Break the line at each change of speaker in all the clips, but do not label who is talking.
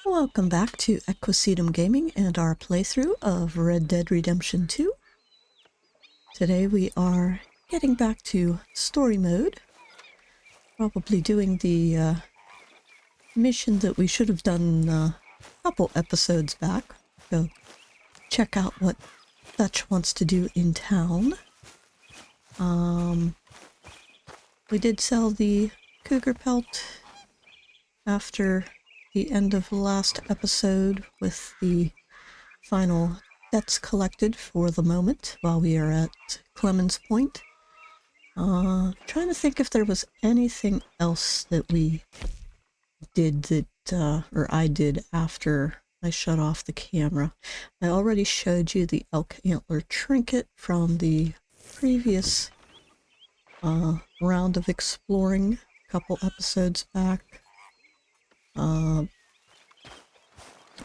Welcome back to Equisetum Gaming and our playthrough of Red Dead Redemption 2. Today we are getting back to story mode. Probably doing the mission that we should have done a couple episodes back. So check out what Dutch wants to do in town. We did sell the cougar pelt after the end of the last episode with the final debts collected for the moment while we are at Clemens Point. Trying to think if there was anything else that we did that, or I did after I shut off the camera. I already showed you the elk antler trinket from the previous round of exploring a couple episodes back.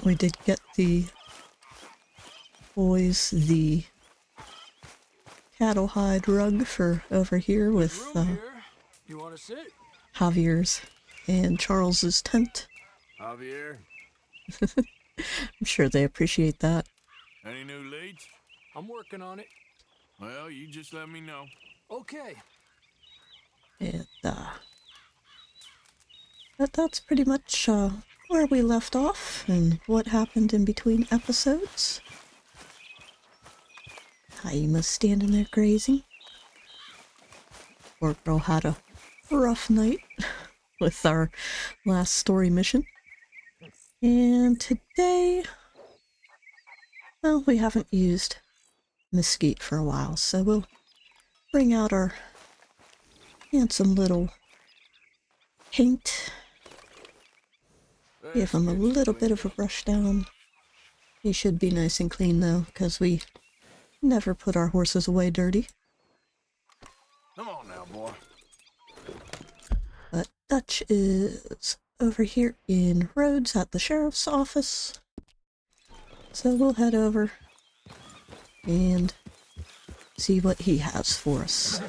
We did get the boys the cattle hide rug for over here with
You want to sit?
Javier's and Charles's tent.
Javier,
I'm sure they appreciate that.
any new leads? I'm working on it. Well, you just let me know. Okay.
And but that's pretty much where we left off and what happened in between episodes. Haima's standing there grazing. Poor girl had a rough night with our last story mission. And today, well, we haven't used mesquite for a while, so we'll bring out our handsome little paint. Give him a little bit of a brush down. He should be nice and clean though, because we never put our horses away dirty.
Come on now, boy.
But Dutch is over here in Rhodes at the sheriff's office. So we'll head over and see what he has for us.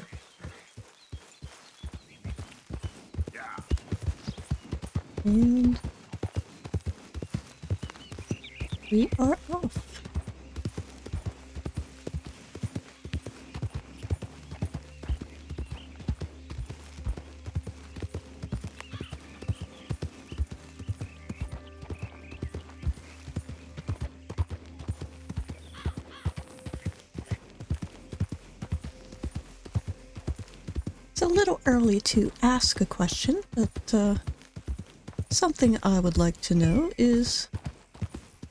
And we are off. It's a little early to ask a question, but something I would like to know is,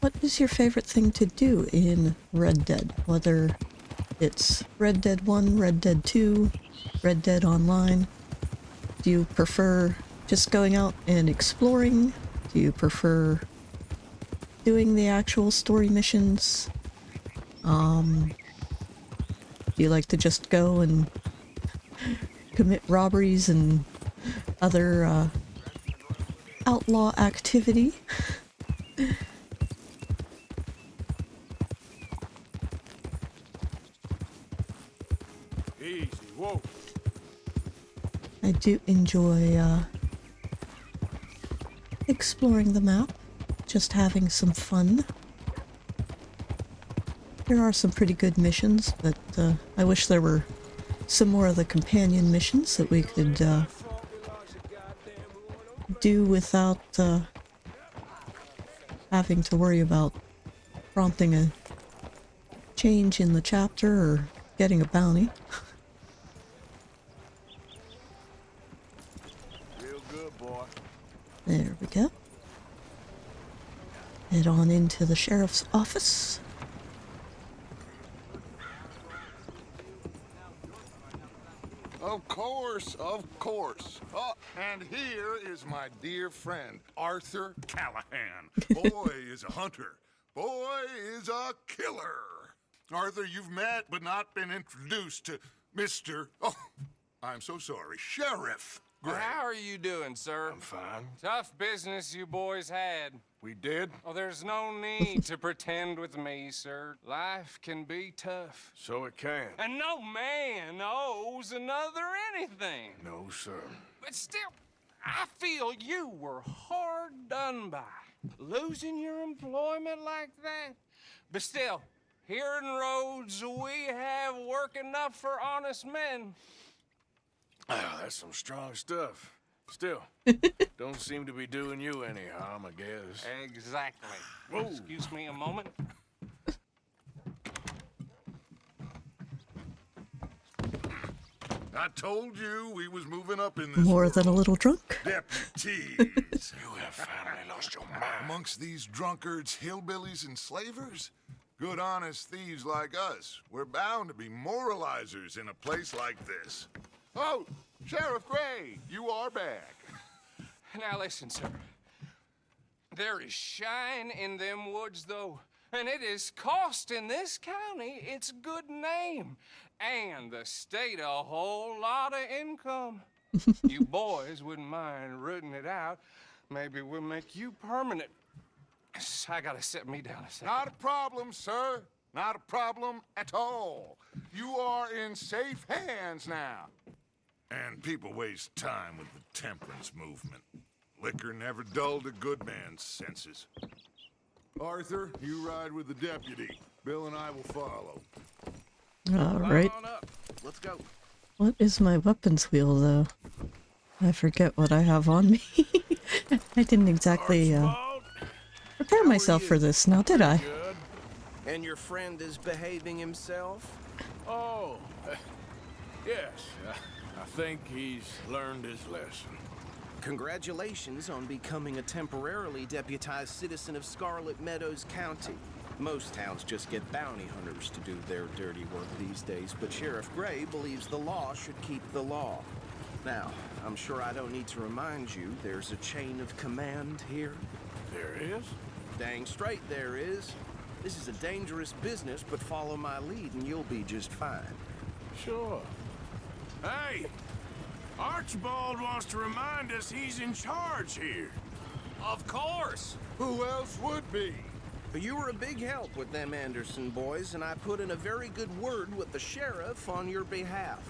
what is your favorite thing to do in Red Dead? Whether it's Red Dead 1, Red Dead 2, Red Dead Online. Do you prefer just going out and exploring? Do you prefer doing the actual story missions? Do you like to just go and commit robberies and other outlaw activity?
Easy, whoa.
I do enjoy exploring the map, just having some fun. There are some pretty good missions, but I wish there were some more of the companion missions that we could do without having to worry about prompting a change in the chapter or getting a bounty.
Real good, boy.
There we go. Head on into the sheriff's office.
Of course, of course. Oh, and here is my dear friend, Arthur Callahan. Boy is a hunter. Boy is a killer. Arthur, you've met but not been introduced to Mr. Oh, I'm so sorry, Sheriff Gray.
How are you doing, sir?
I'm fine.
Tough business you boys had.
We did?
Oh, there's no need to pretend with me, sir. Life can be tough.
So it can.
And no man owes another anything.
No, sir.
But still, I feel you were hard done by. Losing your employment like that? But still, here in Rhodes, we have work enough for honest men.
Ah, that's some strong stuff. Still, don't seem to be doing you any harm, I guess.
Exactly.
Whoa.
Excuse me a moment.
I told you we was moving up in this
More
world.
than a little drunk.
Deputies.
You have finally lost your mind.
Amongst these drunkards, hillbillies, and slavers? Good honest thieves like us. We're bound to be moralizers in a place like this. Oh, Sheriff Gray, you are back.
Now listen, sir. There is shine in them woods, though, and it is costing this county its good name and the state a whole lot of income. You boys wouldn't mind rooting it out. Maybe we'll make you permanent. I gotta sit me down a second.
Not a problem, sir. Not a problem at all. You are in safe hands now. And people waste time with the temperance movement. Liquor never dulled a good man's senses. Arthur, you ride with the deputy. Bill and I will follow.
All right.
Come on up. Let's go.
What is my weapons wheel, though? I forget what I have on me. I didn't exactly
Archibald,
prepare myself for this, now did I?
good.
And your friend is behaving himself?
Oh, yes. I think he's learned his lesson.
Congratulations on becoming a temporarily deputized citizen of Scarlet Meadows County. Most towns just get bounty hunters to do their dirty work these days, but Sheriff Gray believes the law should keep the law. Now, I'm sure I don't need to remind you there's a chain of command here.
There is?
Dang straight there is. This is a dangerous business, but follow my lead and you'll be just fine.
Sure. Hey, Archibald wants to remind us he's in charge here.
Of course.
Who else would be?
You were a big help with them Anderson boys, and I put in a very good word with the sheriff on your behalf.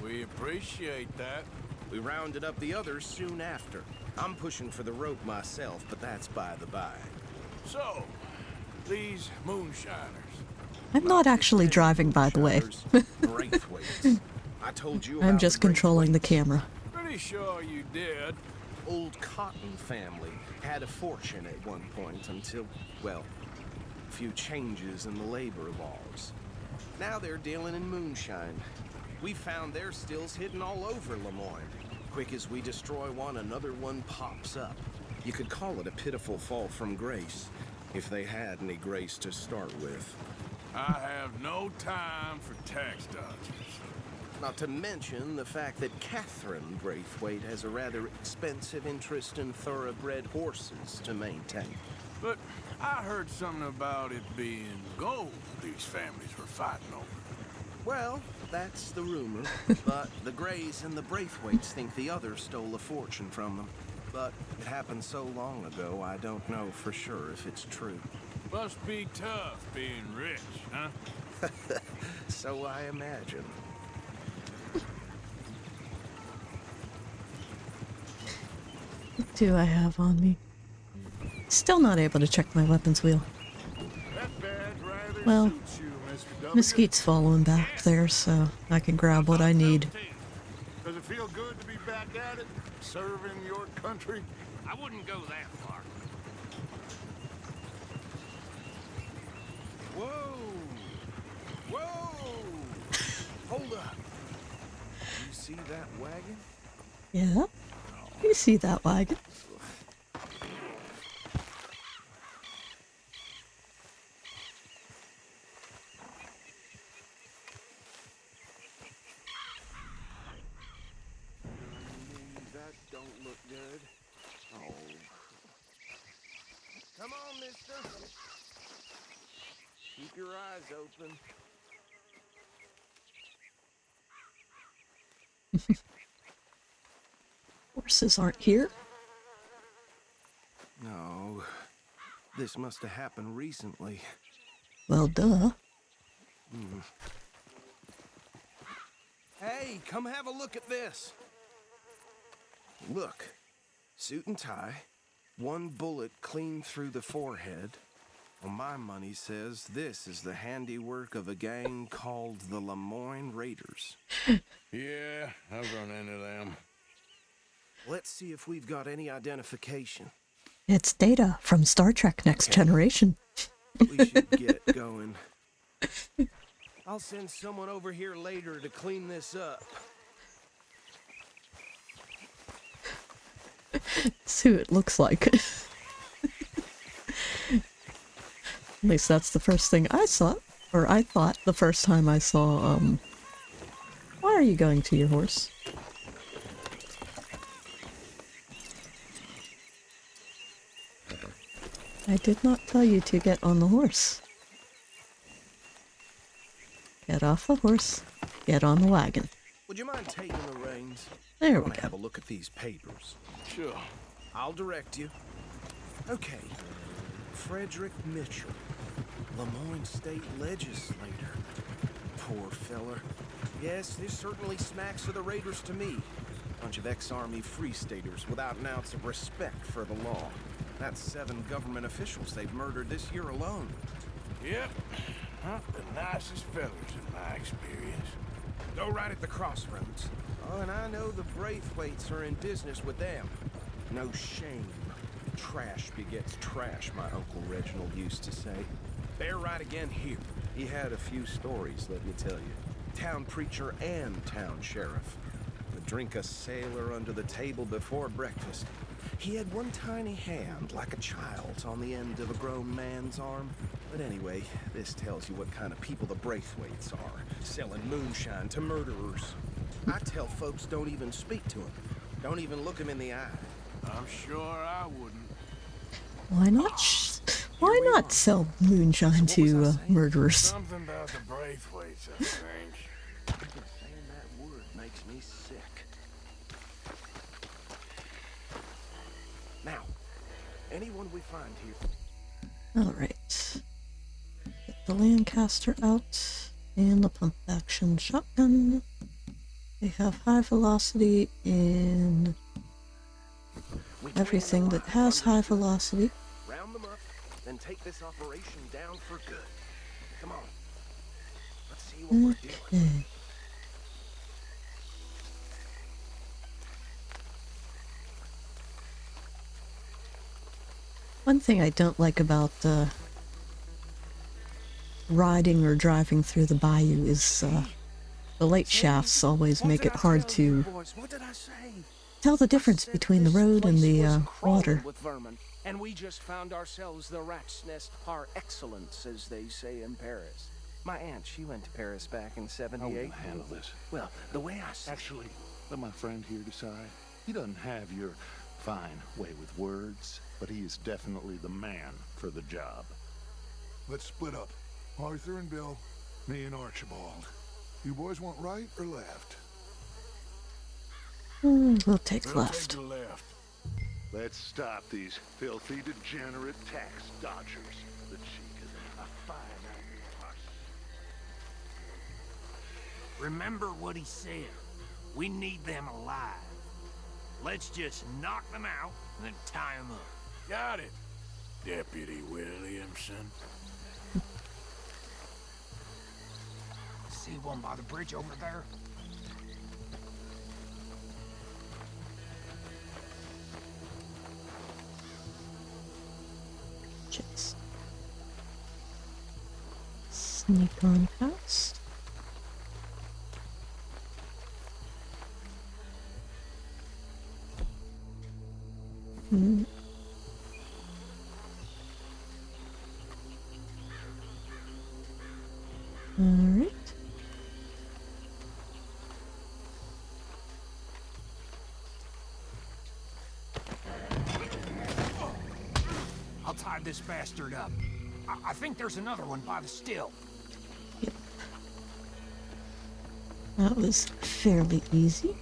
We appreciate that.
We rounded up the others soon after. I'm pushing for the rope myself, but that's by the by.
So, these moonshiners.
I'm not actually driving, by the way.
Braithwaites. I told you
I'm
about
just
the
controlling the
Braithwaites.
camera.
Pretty sure you did.
Old Cotton family had a fortune at one point until, well, a few changes in the labor laws. Now they're dealing in moonshine. We found their stills hidden all over Lemoyne. Quick as we destroy one, another one pops up. You could call it a pitiful fall from grace, if they had any grace to start with.
I have no time for tax dodgers.
Not to mention the fact that Catherine Braithwaite has a rather expensive interest in thoroughbred horses to maintain.
But I heard something about it being gold these families were fighting over.
Well, that's the rumor, but the Grays and the Braithwaites think the others stole a fortune from them. But it happened so long ago, I don't know for sure if it's true.
Must be tough being rich, huh?
So I imagine.
What do I have on me? Still not able to check my weapons wheel.
That badge rather
Well,
suits you, Mr. W.
Mesquite's following back there, so I can grab what I need.
Does it feel good to be back at it, serving your country?
I wouldn't go that far.
Whoa! Whoa! Hold up. You see that wagon?
Yeah? You see that wagon?
That don't look good. Oh. Come on, mister. Keep your eyes open.
Horses aren't here.
No. This must have happened recently.
Well, duh.
Hey, come have a look at this. Look. Suit and tie. One bullet clean through the forehead. Well, my money says this is the handiwork of a gang called the Lemoyne Raiders.
Yeah, I've run into them.
Let's see if we've got any identification.
It's Data from Star Trek Next Generation.
We should get going. I'll send someone over here later to clean this up.
See what it looks like. At least that's the first thing I saw, or I thought the first time I saw, why are you going to your horse? I did not tell you to get on the horse. Get off the horse, get on the wagon.
Would you mind taking the reins?
There
I
we
want to
go.
have a look at these papers.
Sure.
I'll direct you. Okay. Frederick Mitchell, Lemoyne State Legislator. Poor feller. Yes, this certainly smacks of the Raiders to me. Bunch of ex-Army Free Staters without an ounce of respect for the law. That's 7 government officials they've murdered this year alone.
Yep. Not the nicest fellas in my experience.
Go right at the crossroads. Oh, and I know the Braithwaites are in business with them. No shame. Trash begets trash, my Uncle Reginald used to say. They're right again here. He had a few stories, let me tell you. Town preacher and town sheriff. Would drink a sailor under the table before breakfast. He had one tiny hand, like a child's, on the end of a grown man's arm. But anyway, this tells you what kind of people the Braithwaites are, selling moonshine to murderers. I tell folks don't even speak to them. Don't even look them in the eye.
I'm sure I wouldn't.
Why not? Why not sell moonshine to murderers?
Something about the Braithwaites, I think.
Saying that word makes me sick. Now, anyone we find here.
All right. Get the Lancaster out and the pump action shotgun. They have high velocity in everything that has high velocity.
Round them up, then take this operation down for good. Come on. Let's see what we're doing.
Okay. One thing I don't like about riding or driving through the bayou is the light shafts always make it hard to
What did I say?
tell the difference between the road and the water.
With vermin, and we just found ourselves the rat's nest par excellence, as they say in Paris. My aunt, she went to Paris back in
I
'78.
won't handle this.
Well, the way I see
Actually, let my friend here decide. He doesn't have your fine way with words, but he is definitely the man for the job.
Let's split up. Arthur and Bill, me and Archibald. You boys want right or left?
We'll take
We'll
left.
take the left.
Let's stop these filthy, degenerate tax dodgers. The cheek is a fine iron.
Remember what he said. We need them alive. Let's just knock them out and then tie them up.
Got it, Deputy Williamson.
See one by the bridge over there?
Just sneak on past. All right.
I'll tie this bastard up. I think there's another one by the still.
Yep. That was fairly easy.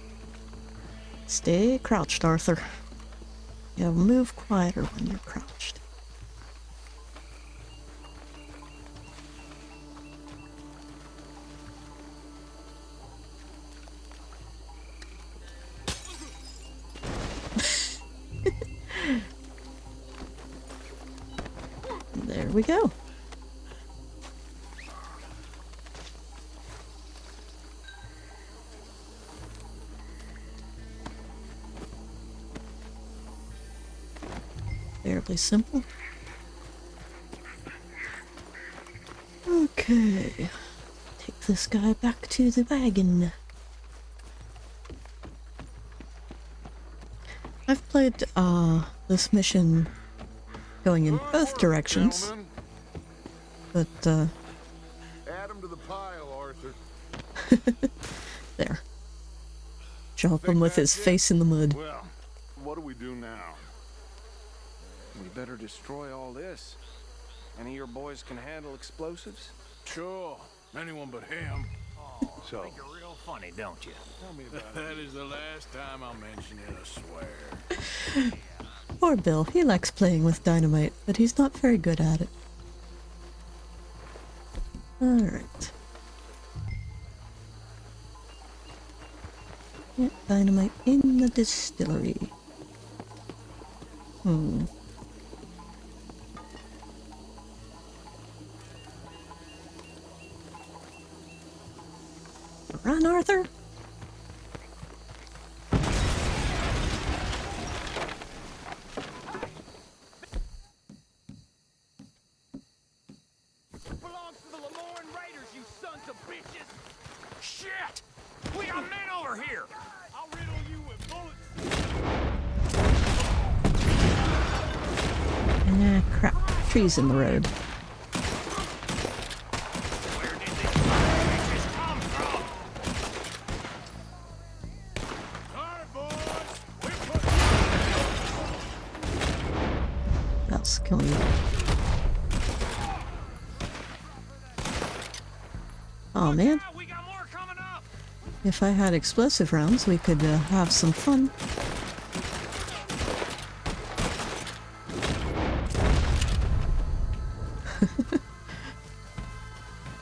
Stay crouched, Arthur. Yeah, move quieter when you're crouched. There we go. Fairly simple. Okay. Take this guy back to the wagon. I've played this mission going in both directions,
Gentlemen,
but
add 'em to the pile, Arthur.
there. Drop him with his face in the mud.
Well, what do we do now?
We better destroy all this. Any of your boys can handle explosives?
Sure. Anyone but him.
So,
Think you're real funny, don't you?
tell me about it.
That is the last time I'll mention it, I swear.
Poor Bill, he likes playing with dynamite, but he's not very good at it. Alright. Yeah, dynamite in the distillery. Run, Arthur!
Belongs to the Lemoyne Raiders, you sons of bitches! Shit! We got men over here! I'll riddle you with bullets!
Ah, crap. Trees in the road.
Where did these bitches come from?
Alright, boys. We put...
What else can we... Oh man,
We got more coming up!
if I had explosive rounds, we could have some fun.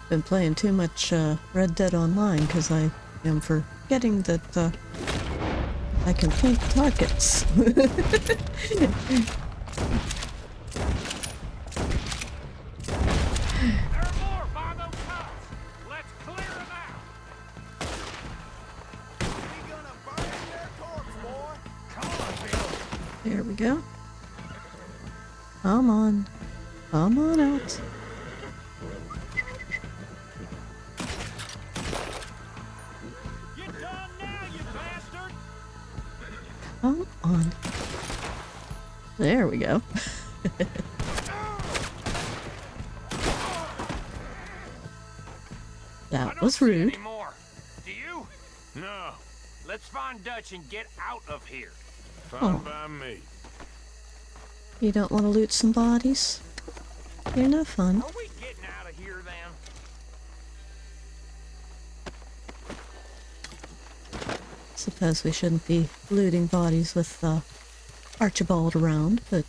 Been playing too much Red Dead Online because I am forgetting that I can paint targets.
There are more by those huts! Let's clear them out! We gonna burn their corpse, boy! Come on, Bill!
There we go. Come on. Come on out.
You done now, you bastard!
Come on. There we go.
I
That
don't
was
see
rude.
any more. Do you?
No.
Let's find Dutch and get out of here.
Fine
Oh.
by me.
You don't want to loot some bodies? You're no fun.
Are we getting out of here then?
Suppose we shouldn't be looting bodies with Archibald around, but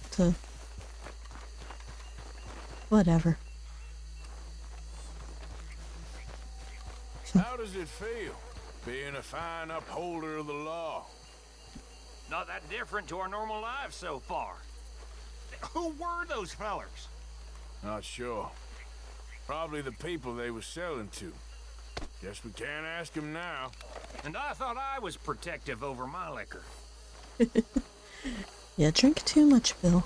whatever.
How does it feel, being a fine upholder of the law?
Not that different to our normal lives so far. Who were those fellers?
Not sure. Probably the people they were selling to. Guess we can't ask them now.
And I thought I was protective over my liquor.
You drink too much, Bill.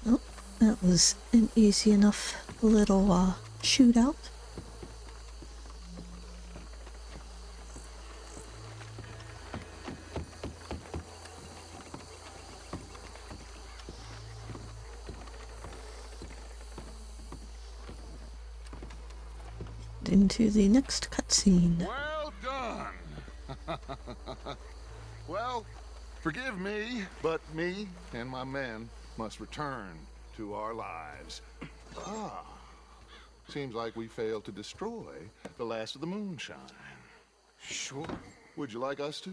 Oh, that was an easy enough little shootout. Into the next cutscene.
Well done. Well, forgive me, but me and my men must return to our lives. Seems like we failed to destroy the last of the moonshine.
Sure.
Would you like us to?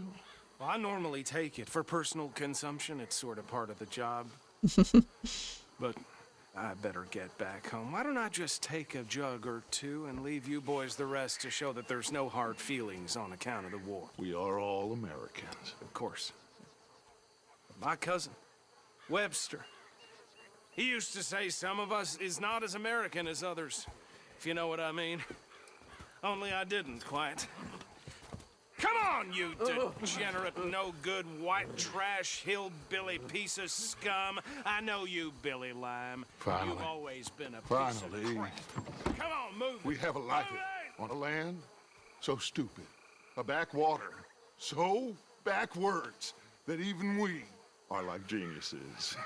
Well, I normally take it for personal consumption. It's sort of part of the job. But I better get back home. Why don't I just take a jug or two and leave you boys the rest to show that there's no hard feelings on account of the war?
We are all Americans.
Of course. My cousin, Webster, he used to say some of us is not as American as others, if you know what I mean. Only I didn't quite. Come on, you degenerate, no-good, white trash, hillbilly piece of scum. I know you, Billy Lime.
Finally.
You've always been a piece
Finally.
of crap. Come on, move it.
We have a life
Move it.
on a land so stupid, a backwater so backwards that even we are like geniuses.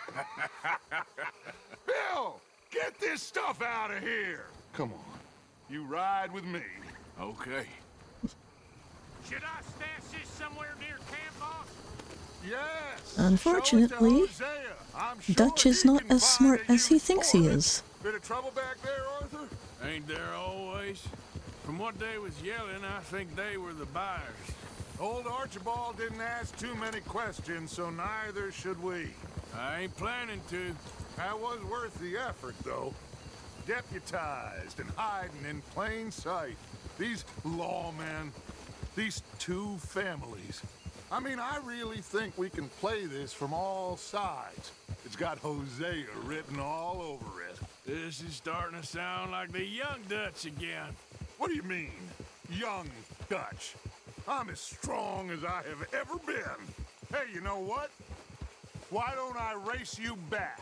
Bill, get this stuff out of here. Come on, you ride with me.
Okay.
Should I stash this somewhere near camp, boss?
Yes.
Unfortunately,
show it to Hosea. I'm sure
Dutch is
he
not
can
as
find
smart
a
as he
use
thinks
for
he
it.
is.
Bit of trouble back there, Arthur?
Ain't there always? From what they was yelling, I think they were the buyers.
Old Archibald didn't ask too many questions, so neither should we.
I ain't planning to.
That was worth the effort, though. Deputized and hiding in plain sight. These lawmen, these two families. I mean, I really think we can play this from all sides. It's got Hosea written all over it.
This is starting to sound like the young Dutch again.
What do you mean, young Dutch? I'm as strong as I have ever been. Hey, you know what? Why don't I race you back?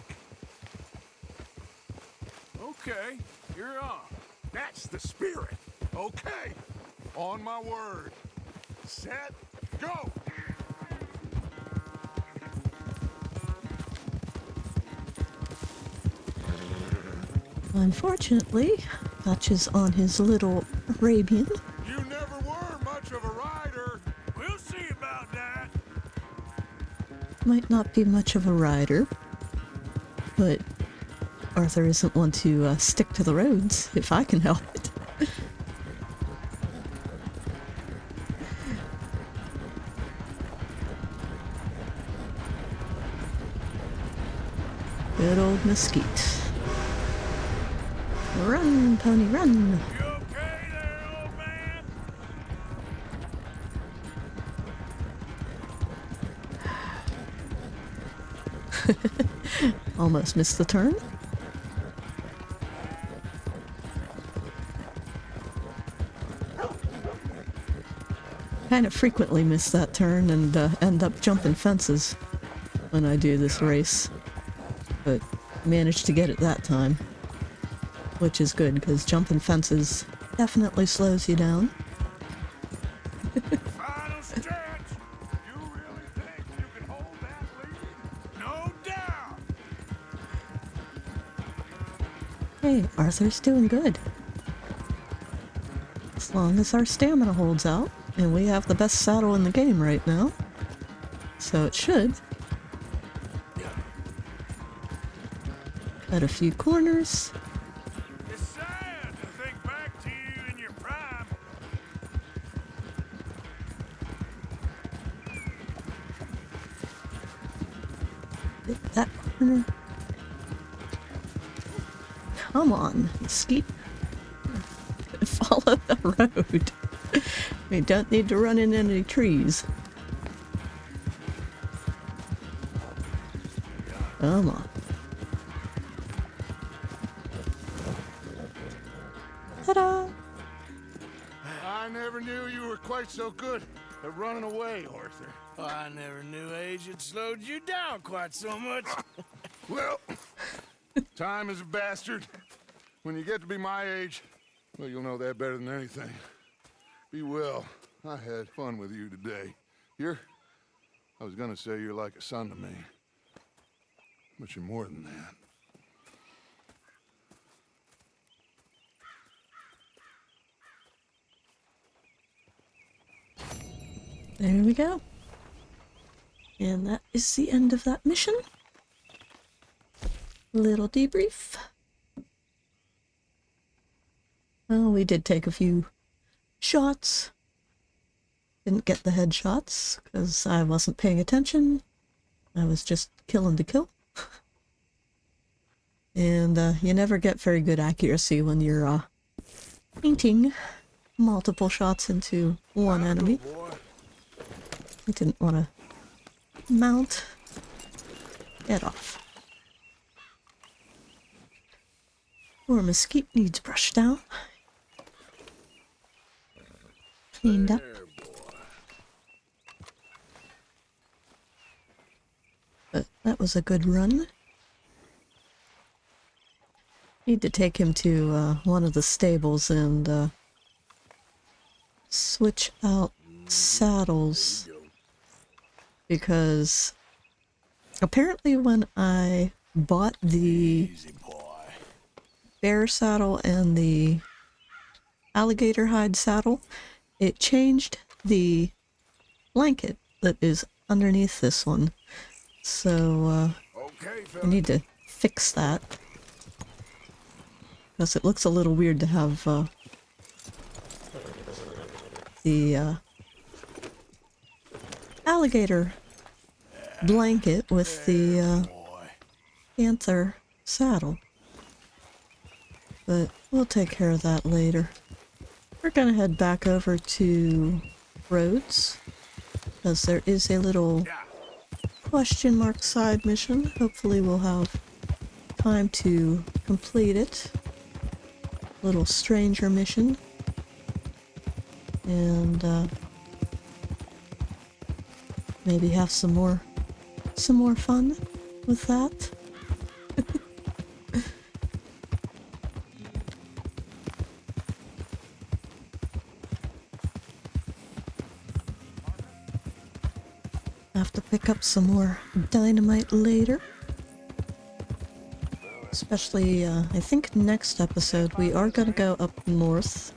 Okay, you're on.
That's the spirit. Okay. On my word. Set, go!
Unfortunately, Dutch is on his little Arabian.
You never were much of a rider.
We'll see about that.
Might not be much of a rider, but Arthur isn't one to stick to the roads, if I can help it. Good old mesquite. Run, pony, run!
You okay there, old man?
Almost missed the turn. Kind of frequently miss that turn and end up jumping fences when I do this race. But managed to get it that time. Which is good, because jumping fences definitely slows you down.
Final stretch.
You really think you can hold that lead?
No doubt.
Hey, Arthur's doing good. As long as our stamina holds out, and we have the best saddle in the game right now. So it should. Cut a few corners.
It's sad to think back to you in your prime.
Hit that corner. Come on, mesquite. Follow the road. We don't need to run into any trees. Come on. Ta-da!
I never knew you were quite so good at running away, Arthur.
I never knew age had slowed you down quite so much.
Well, time is a bastard. When you get to be my age, well, you'll know that better than anything. Be well. I had fun with you today. I was gonna say you're like a son to me. But you're more than that.
There we go. And that is the end of that mission. Little debrief. Well, we did take a few shots. Didn't get the headshots because I wasn't paying attention. I was just killing to kill. And you never get very good accuracy when you're painting multiple shots into one enemy. I didn't want to mount it off. Poor mesquite needs brushed down. Cleaned up. But that was a good run. Need to take him to one of the stables and switch out saddles, because apparently when I bought the bear saddle and the alligator hide saddle, it changed the blanket that is underneath this one. So I need to fix that, because it looks a little weird to have the alligator blanket with the panther saddle. But we'll take care of that later. We're gonna head back over to Rhodes, because there is a little question mark side mission. Hopefully we'll have time to complete it. Little stranger mission. And maybe have some more fun with that. Have to pick up some more dynamite later. Especially, I think next episode we are gonna go up north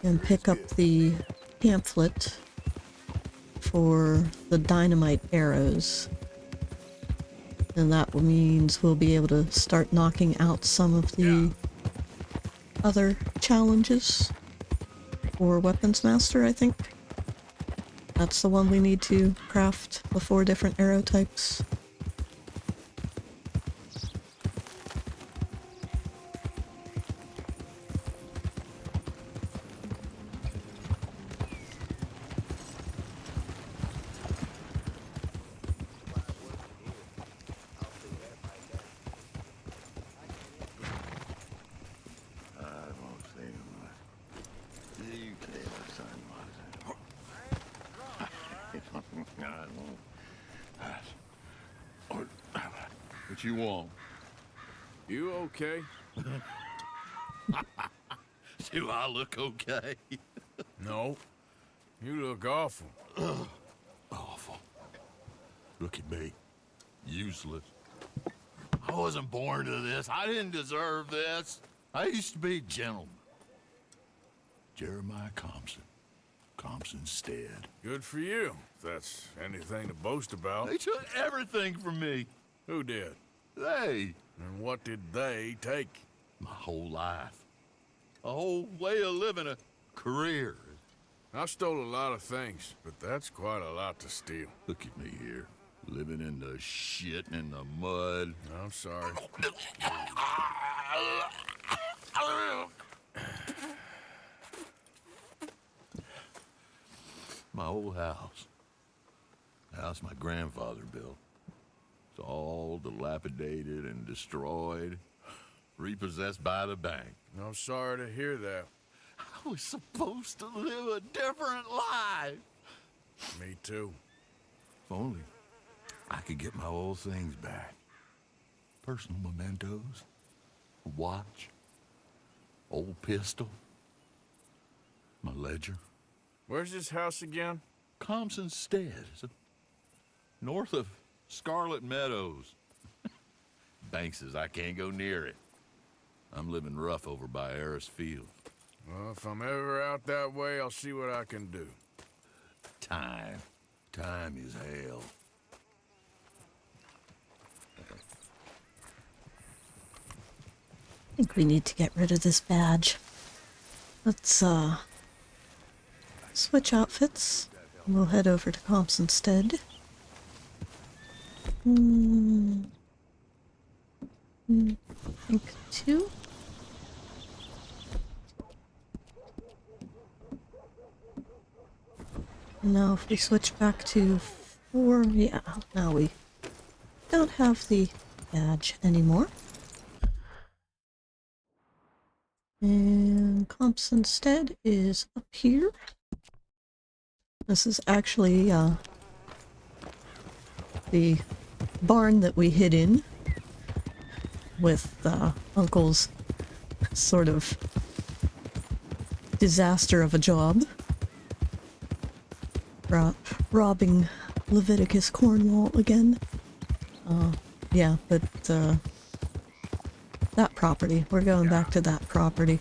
and pick up the pamphlet for the dynamite arrows. And that means we'll be able to start knocking out some of the other challenges for Weapons Master, I think. That's the one we need to craft the 4 different arrow types.
What you want?
You okay?
Do I look okay?
No. You look awful.
Awful. Look at me. Useless. I wasn't born to this. I didn't deserve this. I used to be a gentleman. Jeremiah Compson. Compson Stead.
Good for you, if that's anything to boast about.
They took everything from me.
Who did?
They.
And what did they take?
My whole life. A whole way of living, a career.
I stole a lot of things, but that's quite a lot to steal.
Look at me here, living in the shit and in the mud.
I'm sorry.
My old house. The house my grandfather built. It's all dilapidated and destroyed. Repossessed by the bank.
I'm sorry to hear that.
I was supposed to live a different life.
Me too.
If only I could get my old things back. Personal mementos, a watch, old pistol, my ledger.
Where's this house again?
Compson Stead, north of Scarlet Meadows. Bank says I can't go near it. I'm living rough over by Harris Field.
Well, if I'm ever out that way, I'll see what I can do.
Time. Time is hell.
I think we need to get rid of this badge. Let's, switch outfits. We'll head over to Compson Stead. think 2. Now if we switch back to 4, yeah, now we don't have the badge anymore. And comps instead is up here. This is actually the barn that we hid in with Uncle's sort of disaster of a job. Robbing Leviticus Cornwall again. Yeah, but that property. We're going back to that property.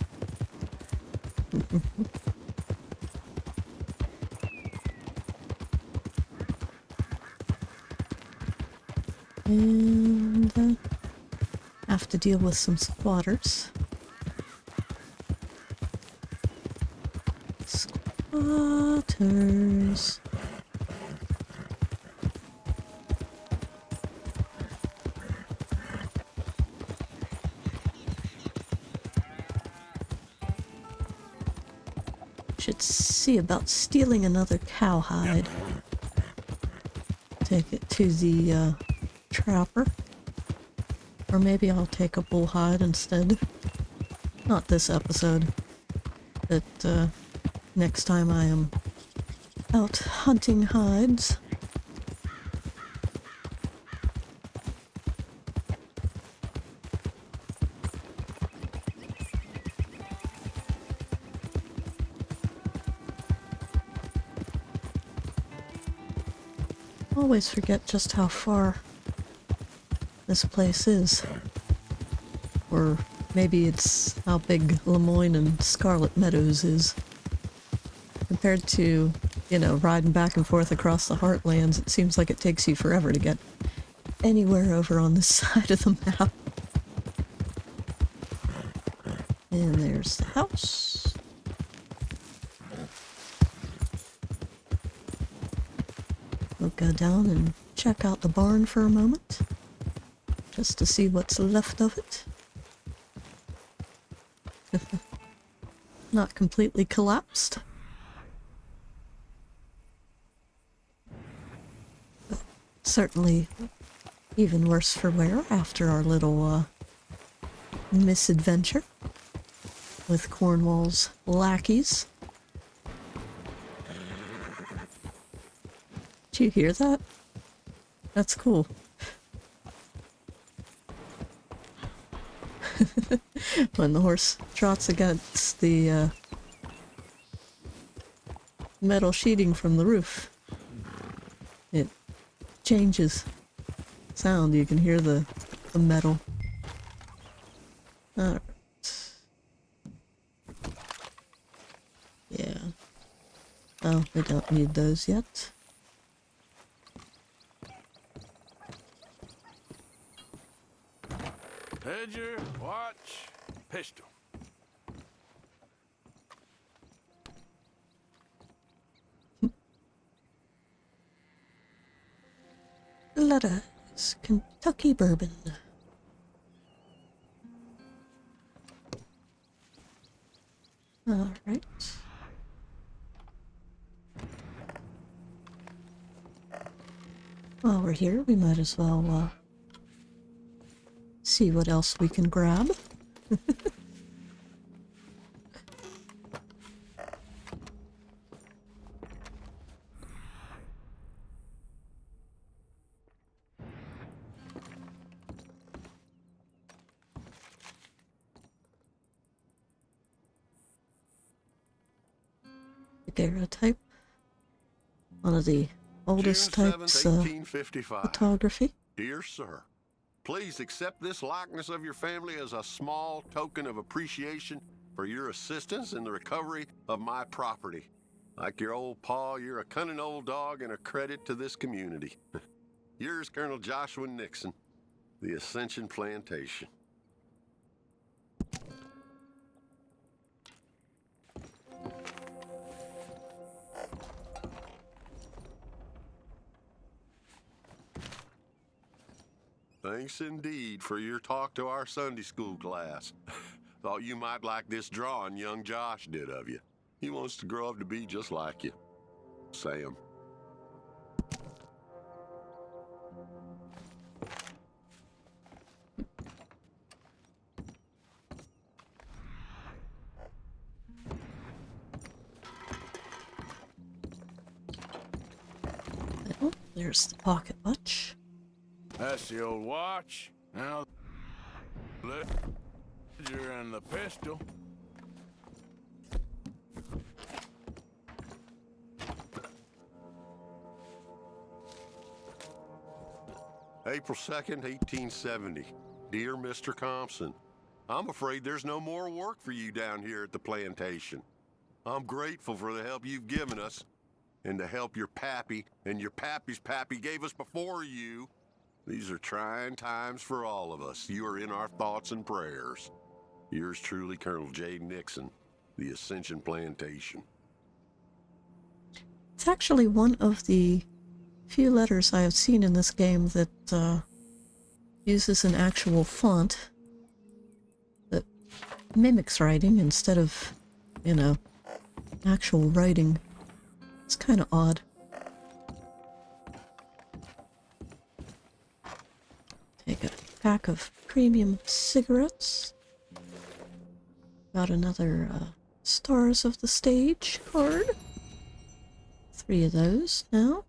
And have to deal with some squatters. Squatters. Should see about stealing another cowhide. Take it to the trapper. Or maybe I'll take a bull hide instead. Not this episode. But next time I am out hunting hides. Always forget just how far this place is. Or maybe it's how big Lemoyne and Scarlet Meadows is. Compared to, you know, riding back and forth across the Heartlands, it seems like it takes you forever to get anywhere over on this side of the map. And there's the house. We'll go down and check out the barn for a moment, just to see what's left of it. Not completely collapsed. But certainly even worse for wear after our little misadventure with Cornwall's lackeys. Did you hear that? That's cool. When the horse trots against the metal sheeting from the roof, it changes sound. You can hear the metal. Alright. Yeah. Oh, we don't need those yet.
Hedger, watch, pistol.
Letters, Kentucky bourbon. All right. While we're here, we might as well see what else we can grab. Daguerreotype. One of the oldest
June 7th,
types
1855.
photography.
Dear sir, please accept this likeness of your family as a small token of appreciation for your assistance in the recovery of my property. Like your old pa, you're a cunning old dog and a credit to this community. Yours, Colonel Joshua Nixon, the Ascension Plantation.
Thanks indeed for your talk to our Sunday school class. Thought you might like this drawing young Josh did of you. He wants to grow up to be just like you. Sam.
Well, there's the pocket watch.
That's the old watch. Now, ledger and the pistol.
April 2nd, 1870. Dear Mr. Compson, I'm afraid there's no more work for you down here at the plantation. I'm grateful for the help you've given us, and the help your pappy and your pappy's pappy gave us before you. These are trying times for all of us. You are in our thoughts and prayers. Yours truly, Colonel J. Nixon, the Ascension Plantation.
It's actually one of the few letters I have seen in this game that uses an actual font that mimics writing instead of, you know, actual writing. It's kind of odd. Take a pack of premium cigarettes. Got another Stars of the Stage card. 3 of those now.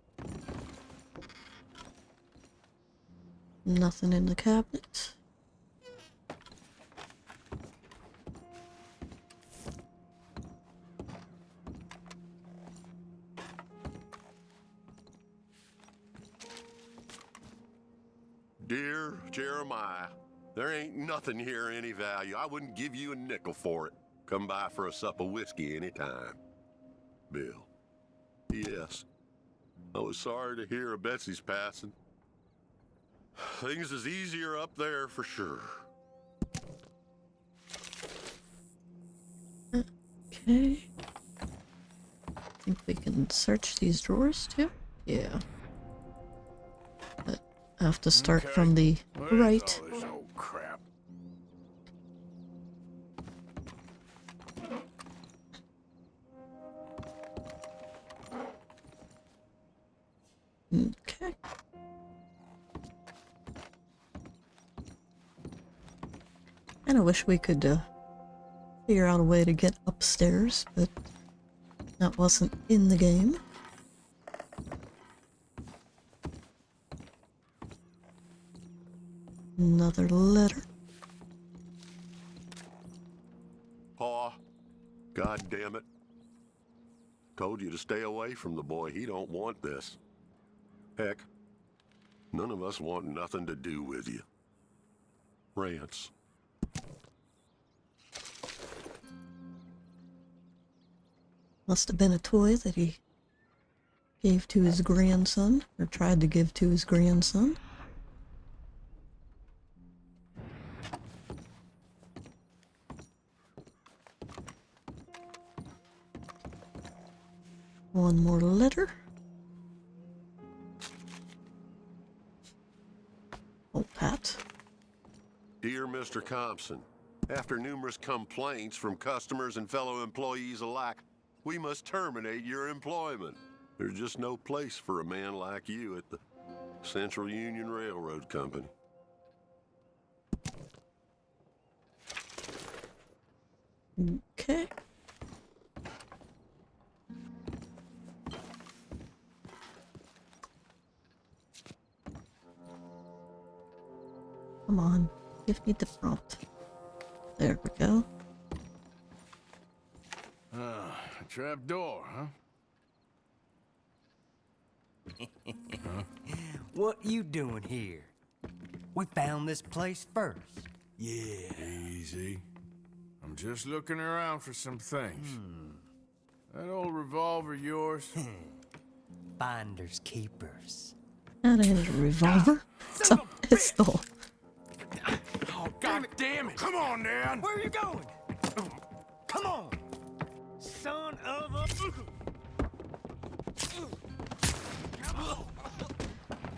Nothing in the cabinet.
Dear Jeremiah, there ain't nothing here any value. I wouldn't give you a nickel for it. Come by for a sup of whiskey anytime. Bill. Yes. I was sorry to hear of Betsy's passing. Things is easier up there for sure.
Okay. I think we can search these drawers too. Yeah. But I have to start from the
Where's
right.
all this old crap?
Okay. And I wish we could figure out a way to get upstairs, but that wasn't in the game. Another letter.
Pa, God damn it. Told you to stay away from the boy. He don't want this. Heck, none of us want nothing to do with you. Rance.
Must have been a toy that he gave to his grandson, or tried to give to his grandson. One more letter. Oh, Pat.
Dear Mr. Compson, after numerous complaints from customers and fellow employees alike, we must terminate your employment. There's just no place for a man like you at the Central Union Railroad Company.
Okay. Come on, give me the prompt. There we go.
A trap door, huh?
What you doing here? We found this place first.
Yeah. Easy. I'm just looking around for some things. That old revolver yours?
Finders keepers.
That is a revolver. It's a pistol.
Oh, God damn it! Come on, Dan!
Where are you going? Come on! Son of a...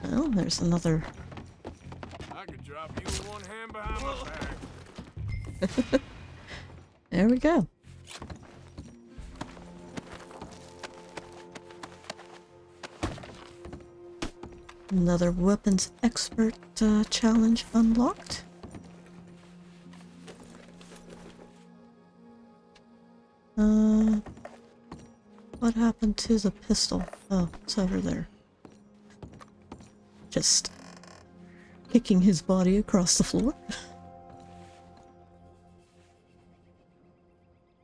Well, there's another
I could one hand behind my back.
There we go. Another weapons expert challenge unlocked. What happened to the pistol? Oh, it's over there. Just kicking his body across the floor.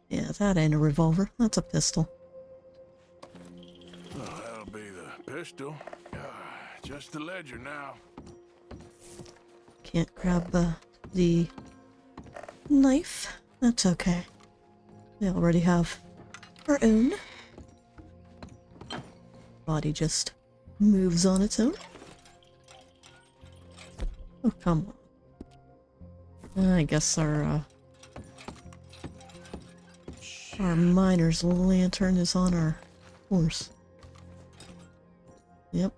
Yeah, that ain't a revolver. That's a pistol.
Well, that'll be the pistol. Just the ledger now.
Can't grab the knife. That's okay. We already have our own. Body just moves on its own. Oh, come on. I guess our miner's lantern is on our horse. Yep.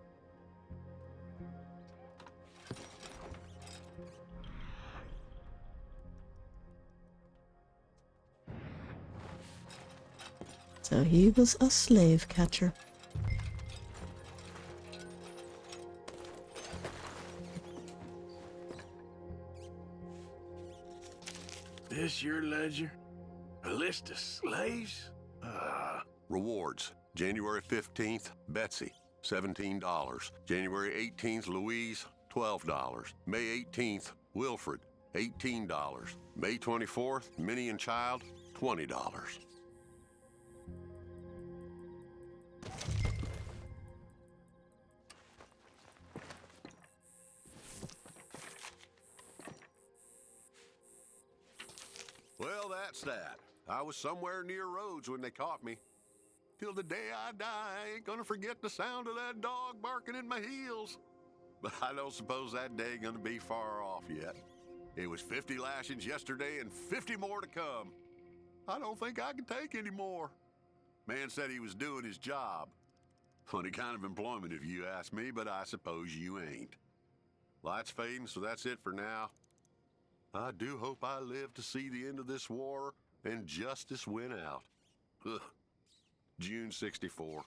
So he was a slave catcher.
This your ledger? A list of slaves?
Rewards. January 15th, Betsy, $17. January 18th, Louise, $12. May 18th, Wilfred, $18. May 24th, Minnie and Child, $20. Well, that's that. I was somewhere near Rhodes when they caught me. Till the day I die, I ain't gonna forget the sound of that dog barking in my heels. But I don't suppose that day gonna be far off yet. It was 50 lashings yesterday and 50 more to come. I don't think I can take any more. Man said he was doing his job. Funny kind of employment if you ask me, but I suppose you ain't. Light's fading, so that's it for now. I do hope I live to see the end of this war and justice win out. Ugh. June 64.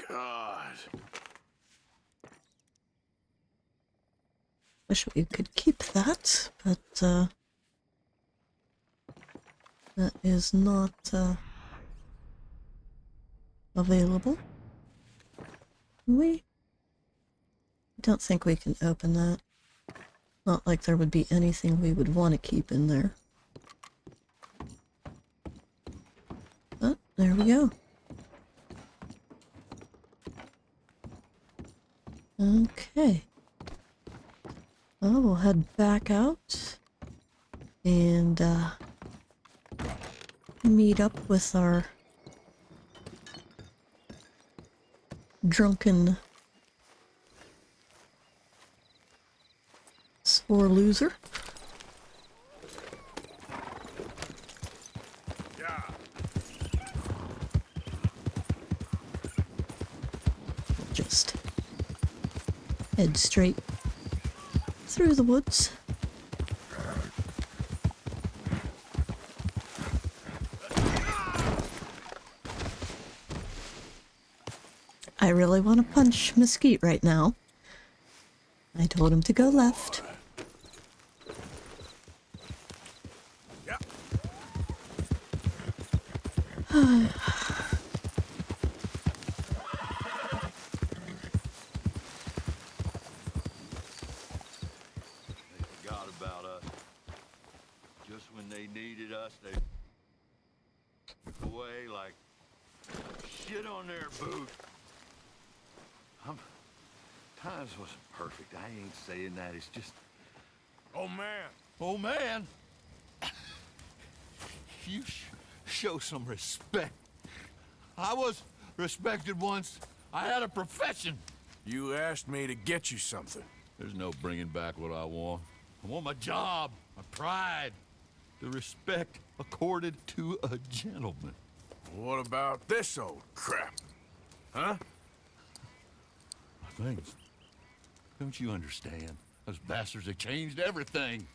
God.
Wish we could keep that, but that is not available. We don't think we can open that. Not like there would be anything we would want to keep in there. But there we go. Okay. Well, we'll head back out and meet up with our drunken sore loser.
Yeah.
Just head straight through the woods. I really want to punch Mesquite right now. I told him to go left.
Yeah.
They forgot about us. Just when they needed us, they took away like shit on their boot. Times wasn't perfect. I ain't saying that. It's just...
Oh, man.
Oh, man! You show some respect. I was respected once. I had a profession.
You asked me to get you something.
There's no bringing back what I want. I want my job, my pride, the respect accorded to a gentleman.
What about this old crap? Huh?
things. Don't you understand? Those bastards have changed everything.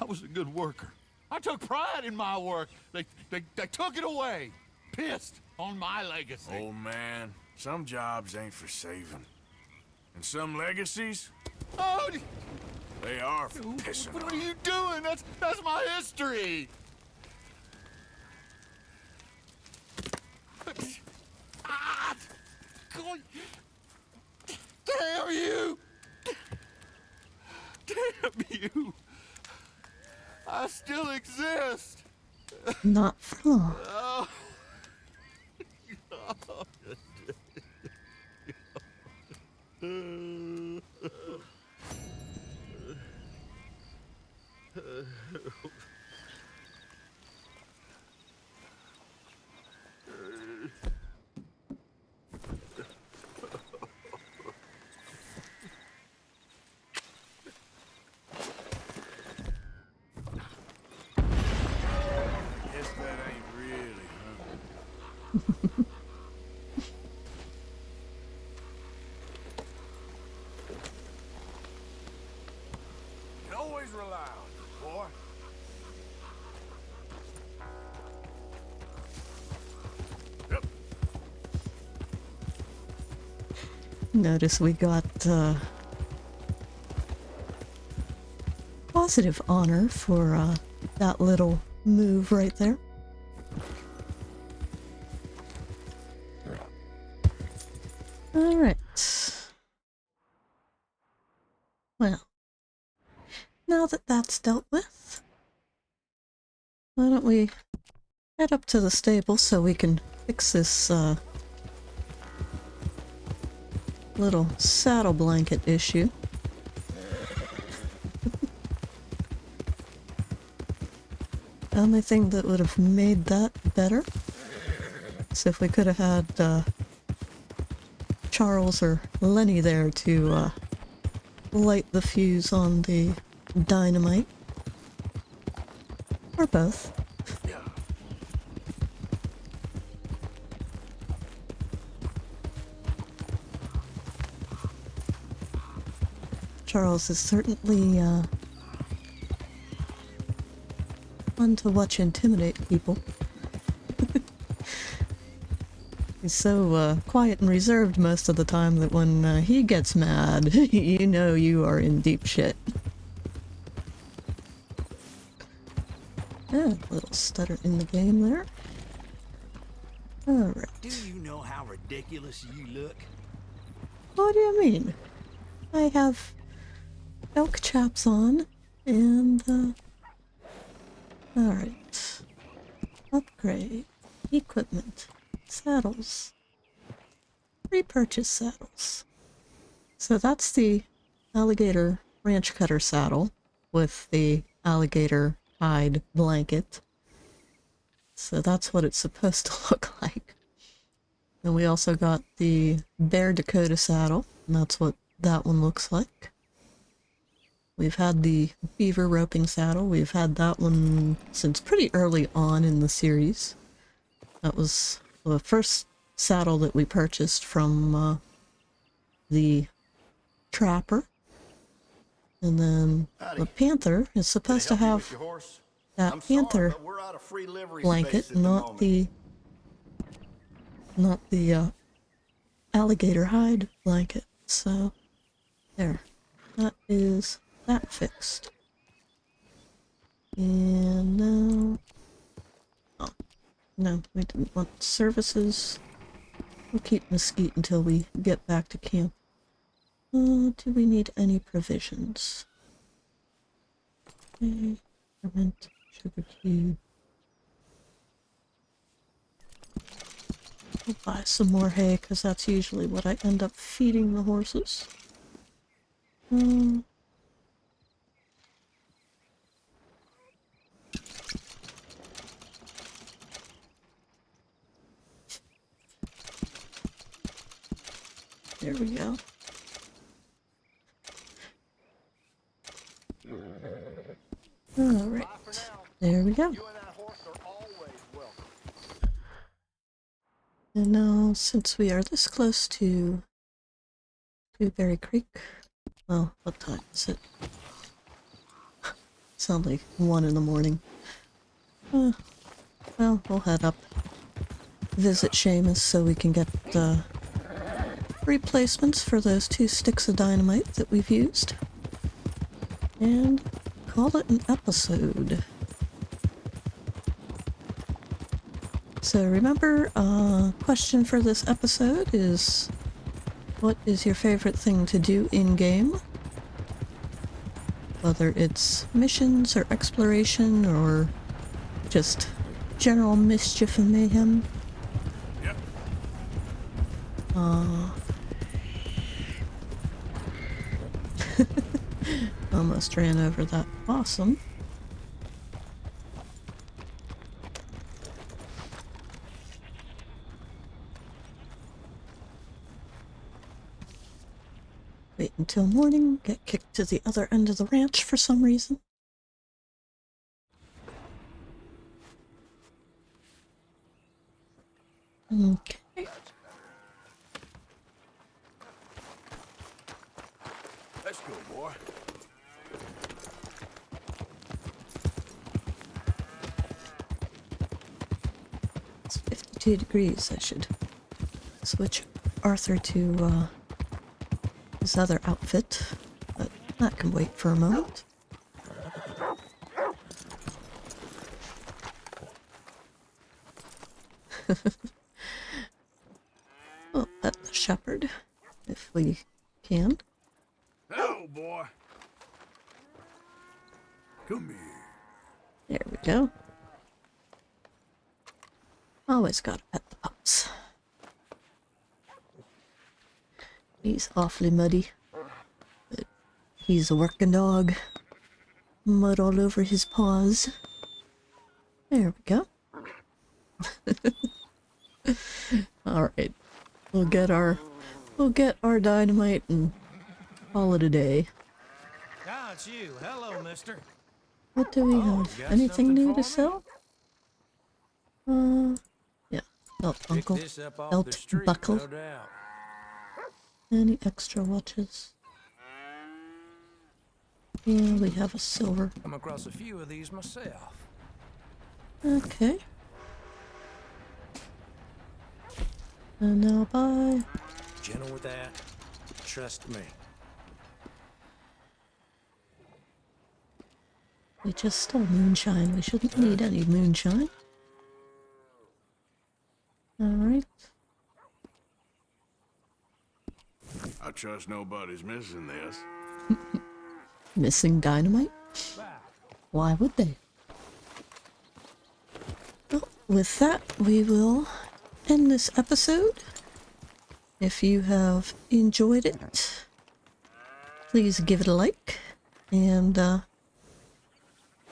I was a good worker. I took pride in my work. They took it away. Pissed on my legacy.
Old man, some jobs ain't for saving. And some legacies,
Oh,
they are for pissing
what
on.
are you doing? That's my history. Ah! God. Damn you! Damn you! I still exist.
Not for long.
Oh.
Guess that ain't really, huh? You can always rely on it, boy. Yep.
Notice we got positive honor for that little move right there. Alright. Well, now that that's dealt with, why don't we head up to the stable so we can fix this little saddle blanket issue. Only thing that would have made that better is if we could have had Charles or Lenny there to light the fuse on the dynamite. Or both. Charles is certainly fun to watch intimidate people. He's so quiet and reserved most of the time that when he gets mad, you know you are in deep shit. Yeah, a little stutter in the game there. Alright.
Do you know how ridiculous you look?
What do you mean? I have elk chaps on, and, alright. Upgrade. Equipment. Saddles. Repurchase saddles. So that's the alligator ranch cutter saddle with the alligator hide blanket. So that's what it's supposed to look like. And we also got the Bear Dakota saddle, and that's what that one looks like. We've had the beaver roping saddle. We've had that one since pretty early on in the series. That was the first saddle that we purchased from the trapper. And then the panther is supposed to have that panther blanket, not the alligator hide blanket. So there, that is that fixed. And now, oh no, we didn't want services. We'll keep Mesquite until we get back to camp. Do we need any provisions? Okay, ferment, sugar cube. We'll buy some more hay, because that's usually what I end up feeding the horses. There we go. Alright, there we go. And now, since we are this close to Dewberry Creek. Oh, what time is it? Sounds like 1 in the morning. Well, we'll head up. Visit Seamus so we can get replacements for those 2 sticks of dynamite that we've used. And call it an episode. So remember, question for this episode is, what is your favorite thing to do in-game? Whether it's missions or exploration or just general mischief and mayhem.
Yep.
Almost ran over that possum. Wait until morning, get kicked to the other end of the ranch for some reason. Okay.
Let's go, boy.
It's 52 degrees. I should switch Arthur to his other outfit, but that can wait for a moment. We'll pet the shepherd, if we can.
Hello, boy.
Come here.
There we go. Always gotta pet the pups. He's awfully muddy, but he's a working dog. Mud all over his paws. There we go. All right, we'll get our dynamite and call it a day.
Ah, it's you. Hello, mister.
What do we have?
got
Anything
something
new
for
to
me?
sell? Yeah, belt
Pick
buckle,
this up off the
belt
street,
buckle.
no doubt.
Any extra watches? Yeah, we have a silver.
Come across a few of these myself.
Okay. And now buy.
Gentle with that. Trust me.
We just stole moonshine. We shouldn't need any moonshine. Alright.
I trust nobody's missing this.
Missing dynamite? Why would they? Well, with that, we will end this episode. If you have enjoyed it, please give it a like and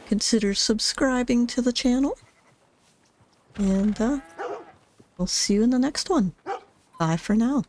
consider subscribing to the channel. And we'll see you in the next one. Bye for now.